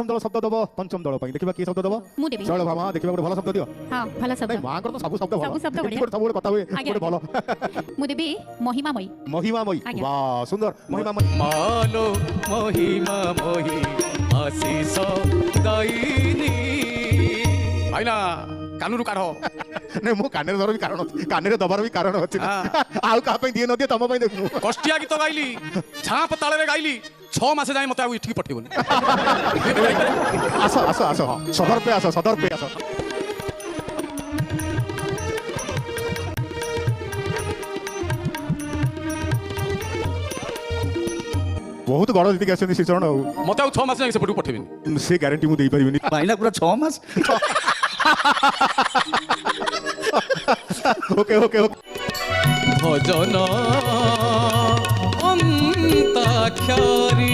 पंचम दल शब्द दब पंचम दल देखा कि शब्द दब चल भामा देखा गोटे भल शब्द दियो। हां भल शब्द मां कर तो सब शब्द भल सब शब्द बढ़िया सब गोटे कथा हुए गोटे भल मु देबी महिमामयी महिमामयी वाह सुंदर महिमामयी मालो महिमामयी आशीष दायिनी आइना कानूर काढ नहीं मु काने दर भी कारण काने दबार भी कारण अछि आउ का पे दिए न दिए तम पे देखु कष्टिया गीत गाइली झाप ताले रे गाइली 6 मास जाय मते आ इठी पठेबनी आसो आसो आसो सदर पे आसो बहुत गड़ दीदी आसती श्री चरण मते आ 6 मास जाय से पटू पठेबनी से गारंटी मु दे परिबनी भाईना पूरा 6 मास ओके ओके ओके भजन अंताक्षरी